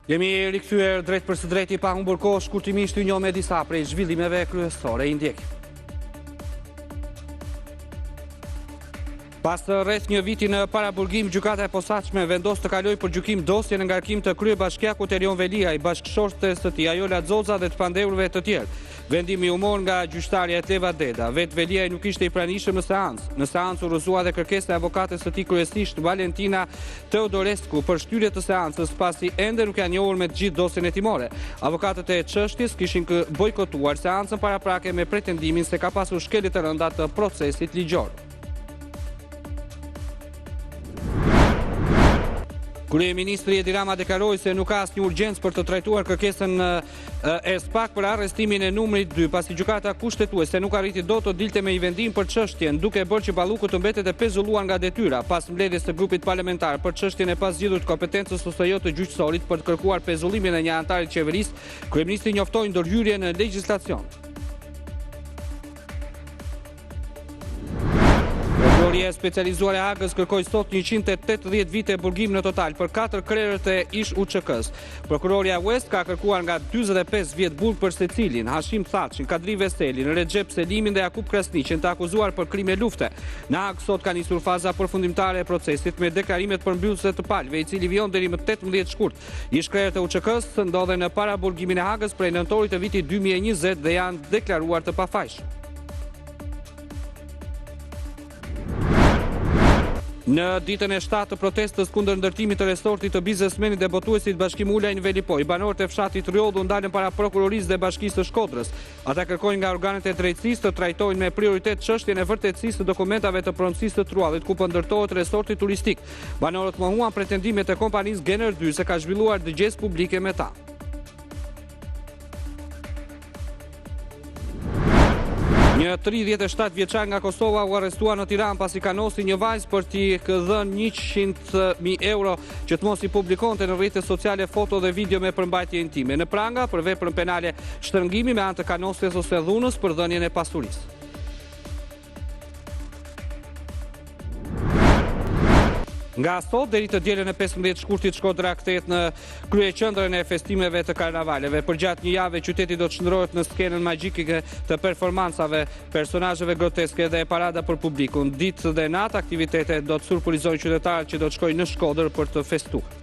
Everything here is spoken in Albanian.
Jemi rikthyer drejt për së drejti pa humbur kohë, shkurtimisht ju njoh me disa prej zhvillimeve kryesore. I ndjekim. Pas rreth një viti në paraburgim, gjykata e posaçme vendos të kaloj për gjykim dosjen e ngarkim të kryebashkiakut Erion Velia, i bashkëshortes së tij Ajola Xoza dhe të pandehurve të tjerë. Vendimi u mor nga gjyqtarja Etleva Deda. Vet Velia nuk ishte i pranishëm në seancë. Në seancë u rrëzua dhe kërkesa e avokates së tij, kryesisht Valentina Teodorescu, për shtyje të seancës, pasi ende nuk janë njohur me të gjithë dosjen e timore. Avokatët e çështjes kishin bojkotuar seancën paraprake me pretendimin se ka pasur shkelje të rënda të procesit ligjor. Kryeministri Edi Rama deklaroi se nuk ka asnjë urgjencë për të trajtuar kërkesën e SPAK për arrestimin e numrit 2, pasi gjykata kushtetuese nuk arriti dot të dilte me një vendim për çështjen, duke bërë që Balluku të mbetet e pezulluar nga detyra. Pas mbledhjes së grupit parlamentar për çështjen e pasgjidhur të kompetencës ose jo të gjyqësorit për të kërkuar pezullimin e një anëtari të qeverisë, kryeministri njoftoi ndërhyrje në legjislacion. Prokuroria specializuar e Hagës kërkoi sot 180 vite burgim në total për 4 krerët e ish UÇK-s. Prokuroria West ka kërkuar nga 45 vjet burg për secilin: Hashim Thaçin, Kadri Veselin, Recep Selimin dhe Jakub Krasniqin, të akuzuar për krime lufte. Në Hagë sot ka nisur faza përfundimtare e procesit me deklarimet përmbyllëse të palëve, i cili vijon deri më 18 shkurt. Ish krerët e UÇK-s ndodhen në paraburgimin e Hagës prej nëntorit të vitit 2020 dhe janë deklaruar të pafajshëm. Në ditën e 7 të protestës kundër ndërtimit të resortit të biznesmenit dhe botuesit Bashkim Ulaj në Velipoj, banorët e fshatit Rjodhu ndalën para prokurorisë dhe Bashkisë së Shkodrës. Ata kërkojnë nga organet e drejtësisë të trajtojnë me prioritet çështjen e vërtetësisë të dokumentave të pronësisë të truallit ku po ndërtohet resorti turistik. Banorët mohuan pretendimet e kompanisë Gener 2 se ka zhvilluar dëgjesë publike me ta. Një 37 vjeçar nga Kosova u arrestua në Tiranë pasi ka nosi një vajzë për t'i dhënë 100.000 euro që të mos i publikonte në rrjetet sociale foto dhe video me përmbajtje intime. Në pranga për veprën penale shtrëngimi me anë të kanosjes ose dhunës për dhënien e pasurisë. Nga sot deri të dielën e 15 shkurtit Shkodra kthehet në kryeqendrën e festimeve të karnavaleve. Përgjatë një jave qyteti do të shndrohet në skenën magjike të performancave, personazheve groteske dhe parada për publikun. Ditë dhe natë aktivitete do të surprizojnë qytetarët që do të shkojnë në Shkodër për të festuar.